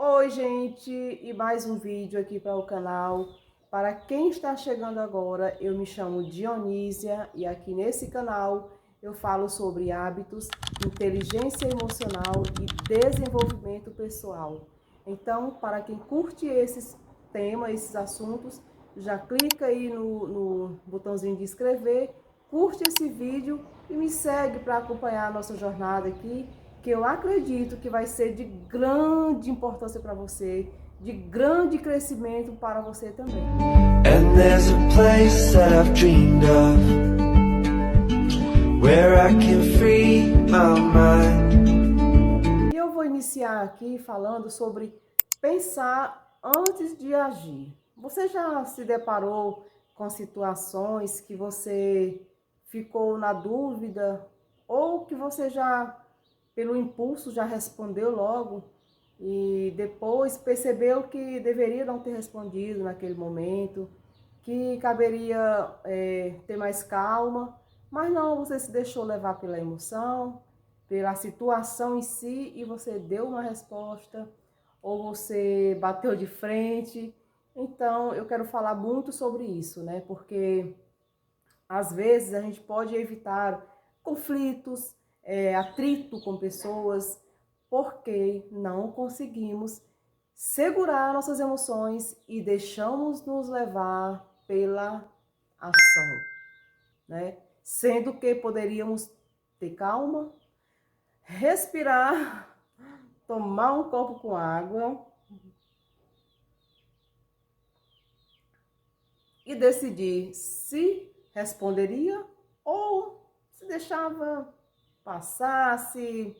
Oi, gente, e mais um vídeo aqui para o canal. Para quem está chegando agora, eu me chamo Dionísia e aqui nesse canal eu falo sobre hábitos, inteligência emocional e desenvolvimento pessoal. Então, para quem curte esses temas, esses assuntos, já clica aí no botãozinho de inscrever, curte esse vídeo e me segue para acompanhar a nossa jornada aqui, que eu acredito que vai ser de grande importância para você, de grande crescimento para você também. And there's a place that I've dreamed of, where I can free my mind. E eu vou iniciar aqui falando sobre pensar antes de agir. Você já se deparou com situações que você ficou na dúvida ou que você já, pelo impulso, já respondeu logo e depois percebeu que deveria não ter respondido naquele momento, que caberia ter mais calma, mas não, você se deixou levar pela emoção, pela situação em si e você deu uma resposta ou você bateu de frente. Então, eu quero falar muito sobre isso, né? Porque às vezes a gente pode evitar conflitos, atrito com pessoas, porque não conseguimos segurar nossas emoções e deixamos nos levar pela ação, né? Sendo que poderíamos ter calma, respirar, tomar um copo com água e decidir se responderia ou se deixava passar, se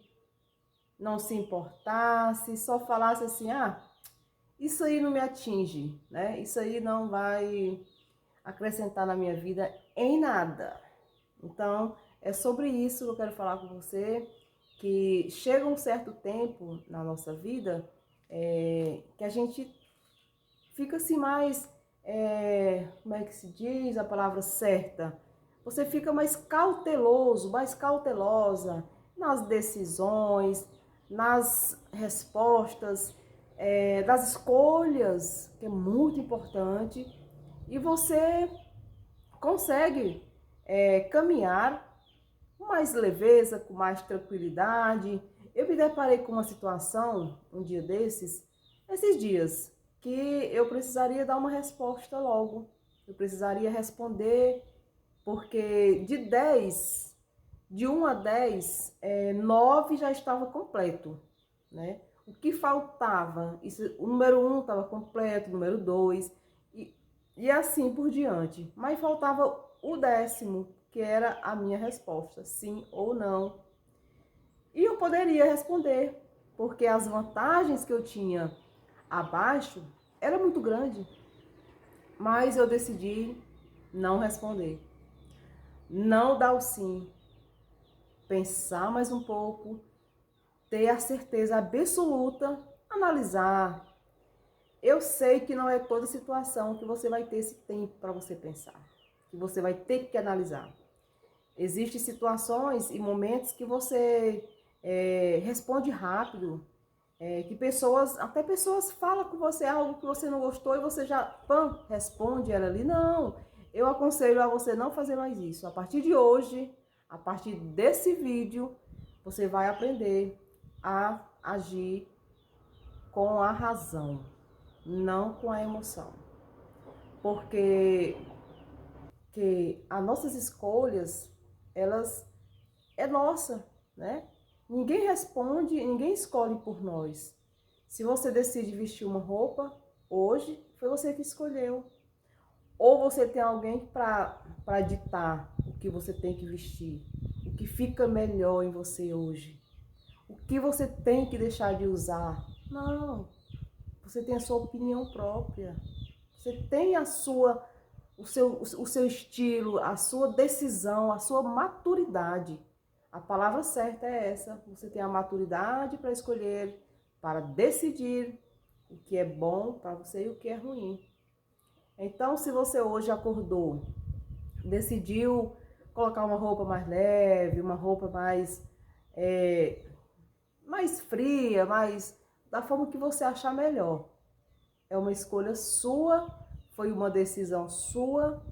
não se importasse, só falasse assim, isso aí não me atinge, né? Isso aí não vai acrescentar na minha vida em nada. Então, é sobre isso que eu quero falar com você, que chega um certo tempo na nossa vida que a gente fica assim mais, como é que se diz a palavra certa? Você fica mais cauteloso, mais cautelosa nas decisões, nas respostas, das escolhas, que é muito importante, e você consegue caminhar com mais leveza, com mais tranquilidade. Eu me deparei com uma situação, um dia esses dias, que eu precisaria dar uma resposta logo. Eu precisaria responder, porque de 1 a 10, 9 já estava completo, né? O que faltava? O número 1 estava completo, o número 2, e assim por diante. Mas faltava o 10º, que era a minha resposta, sim ou não. E eu poderia responder, porque as vantagens que eu tinha abaixo era muito grande. Mas eu decidi não responder. Não dar o sim. Pensar mais um pouco, ter a certeza absoluta, analisar. Eu sei que não é toda situação que você vai ter esse tempo para você pensar, que você vai ter que analisar. Existem situações e momentos que você responde rápido, que até pessoas falam com você algo que você não gostou e você já, responde ela ali. Não, eu aconselho a você não fazer mais isso. A partir de hoje, a partir desse vídeo, você vai aprender a agir com a razão, não com a emoção. Porque as nossas escolhas, elas é nossa, né? Ninguém responde, ninguém escolhe por nós. Se você decide vestir uma roupa, hoje foi você que escolheu. Ou você tem alguém para ditar o que você tem que vestir, o que fica melhor em você hoje, o que você tem que deixar de usar. Não, você tem a sua opinião própria. Você tem o seu estilo, a sua decisão, a sua maturidade. A palavra certa é essa. Você tem a maturidade para escolher, para decidir o que é bom para você e o que é ruim. Então, se você hoje acordou, decidiu colocar uma roupa mais leve, uma roupa mais fria, mais da forma que você achar melhor. É uma escolha sua, foi uma decisão sua,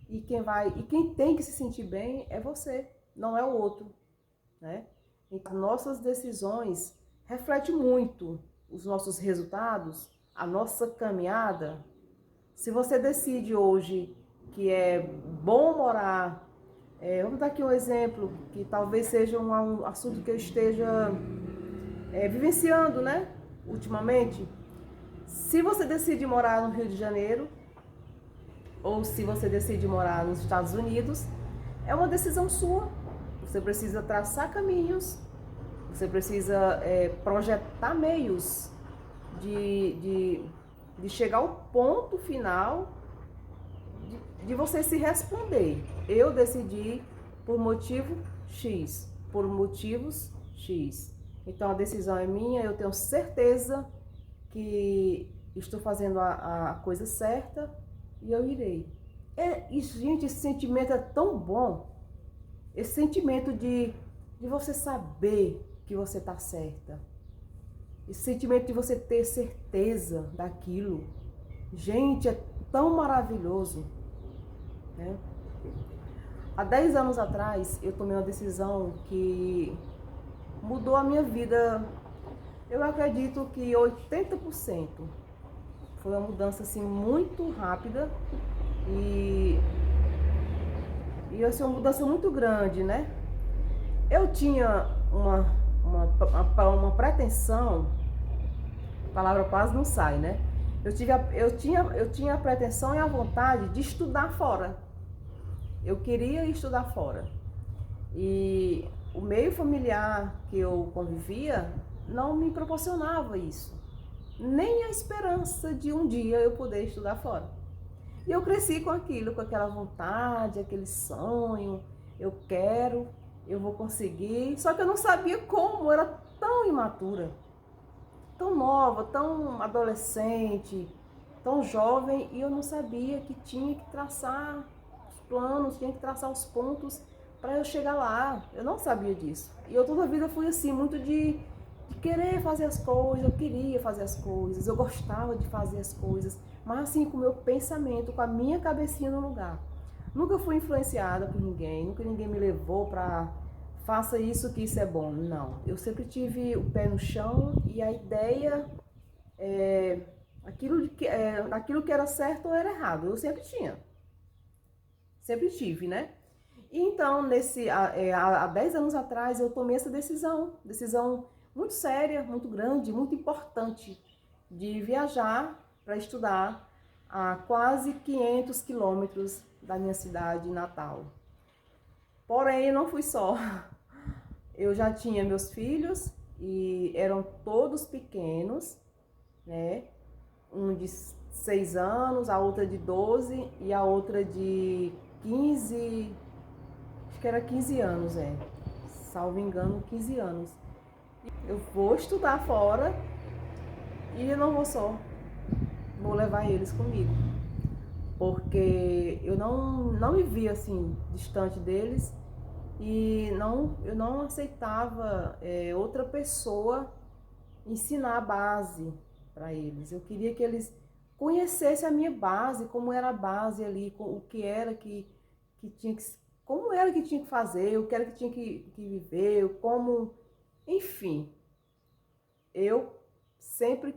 e quem tem que se sentir bem é você, não é o outro, né? Então, nossas decisões refletem muito os nossos resultados, a nossa caminhada. Se você decide hoje que é bom morar, vamos dar aqui um exemplo, que talvez seja um assunto que eu esteja vivenciando, né, ultimamente. Se você decide morar no Rio de Janeiro, ou se você decide morar nos Estados Unidos, é uma decisão sua. Você precisa traçar caminhos, você precisa projetar meios de chegar ao ponto final de você se responder. Eu decidi por motivo X, por motivos X. Então a decisão é minha, eu tenho certeza que estou fazendo a coisa certa e eu irei. Gente, esse sentimento é tão bom. Esse sentimento de você saber que você está certa. Esse sentimento de você ter certeza daquilo. Gente, é tão maravilhoso, né? Há 10 anos atrás, eu tomei uma decisão que mudou a minha vida. Eu acredito que 80%. Foi uma mudança assim muito rápida e assim, uma mudança muito grande, né? Eu tinha uma pretensão, a palavra quase não sai, né? Eu tinha a pretensão e a vontade de estudar fora. Eu queria estudar fora. E o meio familiar que eu convivia não me proporcionava isso. Nem a esperança de um dia eu poder estudar fora. E eu cresci com aquilo, com aquela vontade, aquele sonho. Eu quero, eu vou conseguir. Só que eu não sabia como, eu era tão imatura, tão nova, tão adolescente, tão jovem, e eu não sabia que tinha que traçar os planos, tinha que traçar os pontos para eu chegar lá. Eu não sabia disso. E eu toda a vida fui assim, muito de querer fazer as coisas, eu queria fazer as coisas, eu gostava de fazer as coisas, mas assim, com o meu pensamento, com a minha cabecinha no lugar. Nunca fui influenciada por ninguém, nunca ninguém me levou para faça isso que isso é bom. Não, eu sempre tive o pé no chão e a ideia, aquilo que era certo ou era errado, eu sempre tinha. Sempre tive, né? E então, há 10 anos atrás, eu tomei essa decisão muito séria, muito grande, muito importante, de viajar para estudar a quase 500 quilômetros da minha cidade natal. Porém, eu não fui só. Eu já tinha meus filhos e eram todos pequenos, né? Um de 6 anos, a outra de 12 e a outra de 15, acho que era 15 anos, salvo engano, 15 anos. Eu vou estudar fora e eu não vou só, vou levar eles comigo, porque eu não me via assim, distante deles, e eu não aceitava outra pessoa ensinar a base para eles. Eu queria que eles conhecessem a minha base, como era a base ali, o que era que tinha que, como era que tinha que fazer, o que era que tinha que viver, como, enfim. Eu sempre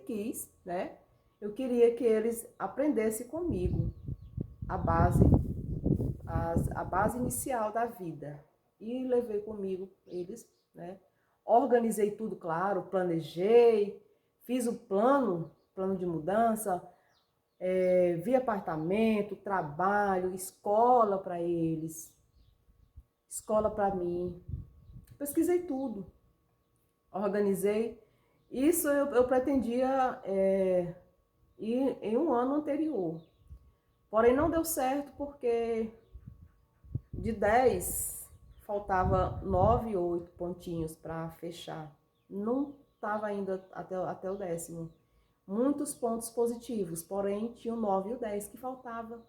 quis, né? Eu queria que eles aprendessem comigo a base, a base inicial da vida. E levei comigo eles, né? Organizei tudo, claro, planejei, fiz o plano de mudança, vi apartamento, trabalho, escola para eles, escola para mim. Pesquisei tudo, organizei. Isso eu pretendia ir em um ano anterior. Porém, não deu certo porque de 10 faltava 9 ou 8 pontinhos para fechar. Não estava ainda até o 10º. Muitos pontos positivos, porém tinha o 9 e o 10 que faltava.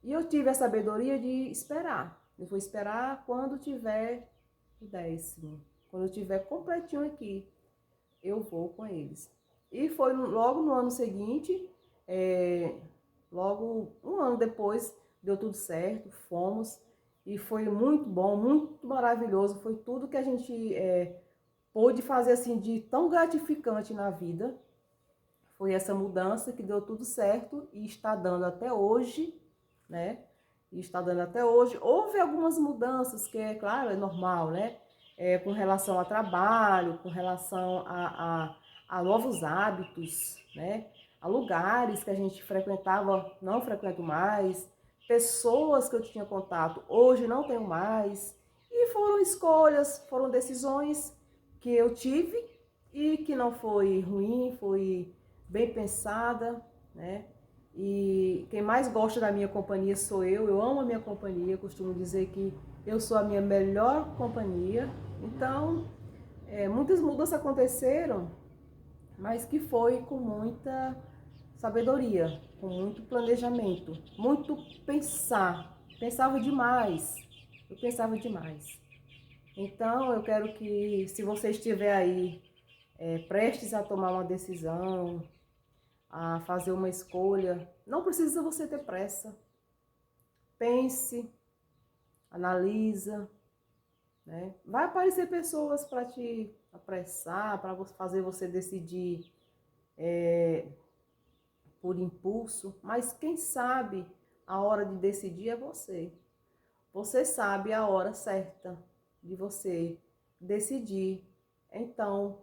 E eu tive a sabedoria de esperar. Eu vou esperar quando tiver o 10º, quando eu tiver completinho aqui. eu vou com eles. E foi logo no ano seguinte, logo um ano depois, deu tudo certo, fomos. E foi muito bom, muito maravilhoso. Foi tudo que a gente pôde fazer assim de tão gratificante na vida. Foi essa mudança que deu tudo certo e está dando até hoje, né? E está dando até hoje. Houve algumas mudanças que, é claro, é normal, né? Com relação a trabalho, com relação a novos hábitos, né? A lugares que a gente frequentava, não frequento mais. Pessoas que eu tinha contato, hoje não tenho mais. E foram escolhas, foram decisões que eu tive e que não foi ruim, foi bem pensada, né? E quem mais gosta da minha companhia sou eu amo a minha companhia, costumo dizer que eu sou a minha melhor companhia. Então, muitas mudanças aconteceram, mas que foi com muita sabedoria, com muito planejamento, muito pensar. Pensava demais, eu pensava demais. Então, eu quero que, se você estiver aí prestes a tomar uma decisão, a fazer uma escolha, não precisa você ter pressa. Pense, analisa, né? Vai aparecer pessoas para te apressar, para fazer você decidir por impulso, mas quem sabe a hora de decidir é você. Você sabe a hora certa de você decidir. Então,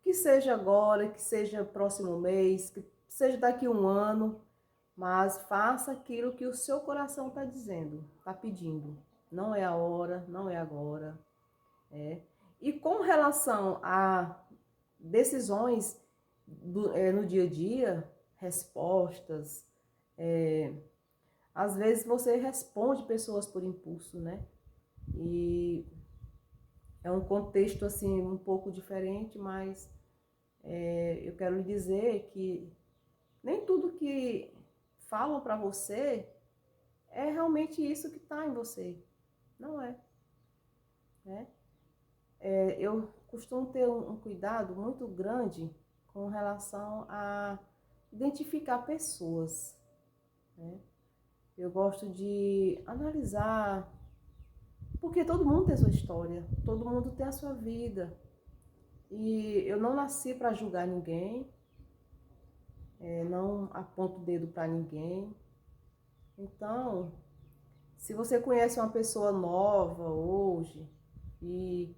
que seja agora, que seja próximo mês, que seja daqui a um ano, mas faça aquilo que o seu coração está dizendo, está pedindo. Não é a hora, não é agora. E com relação a decisões no dia a dia, respostas, às vezes você responde pessoas por impulso, né? E é um contexto assim um pouco diferente, mas eu quero lhe dizer que nem tudo que falam para você é realmente isso que está em você. Não é. Né? Eu costumo ter um cuidado muito grande com relação a identificar pessoas. Né? Eu gosto de analisar, porque todo mundo tem sua história, todo mundo tem a sua vida. E eu não nasci para julgar ninguém, não aponto o dedo para ninguém. Então, se você conhece uma pessoa nova hoje e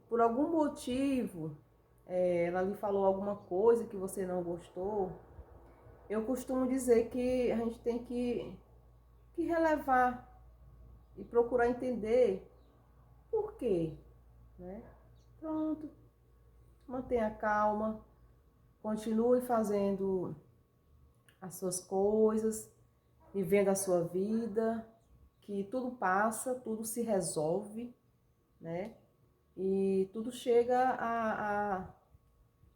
por algum motivo ela lhe falou alguma coisa que você não gostou, eu costumo dizer que a gente tem que relevar e procurar entender por quê, né? Pronto, mantenha calma, continue fazendo as suas coisas, vivendo a sua vida, que tudo passa, tudo se resolve, né? E tudo chega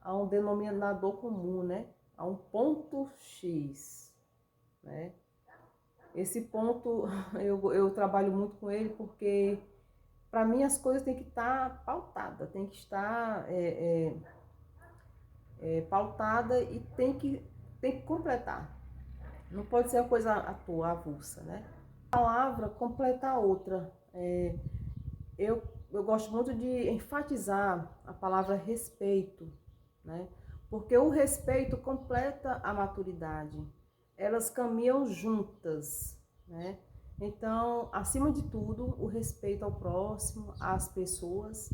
a um denominador comum, né? A um ponto X, né? Esse ponto eu trabalho muito com ele porque para mim as coisas têm que estar pautadas, tem que estar pautada e tem que completar. Não pode ser uma coisa à toa, avulsa, né? A palavra completa a outra. Eu gosto muito de enfatizar a palavra respeito, né? Porque o respeito completa a maturidade. Elas caminham juntas, né? Então, acima de tudo, o respeito ao próximo, às pessoas,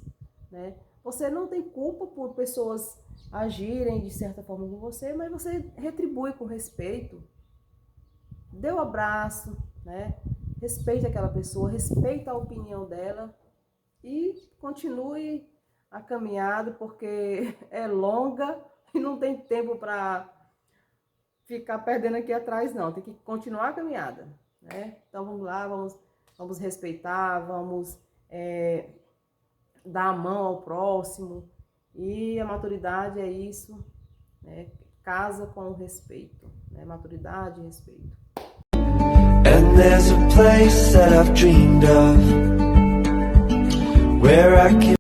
né? Você não tem culpa por pessoas agirem de certa forma com você, mas você retribui com respeito. Dê um abraço, né? Respeite aquela pessoa, respeita a opinião dela e continue a caminhada, porque é longa e não tem tempo para ficar perdendo aqui atrás, não. Tem que continuar a caminhada, né? Então vamos lá, vamos respeitar, vamos dar a mão ao próximo. E a maturidade é isso, né? Casa com o respeito, né? Maturidade e respeito. And there's a place that I've dreamed of where I can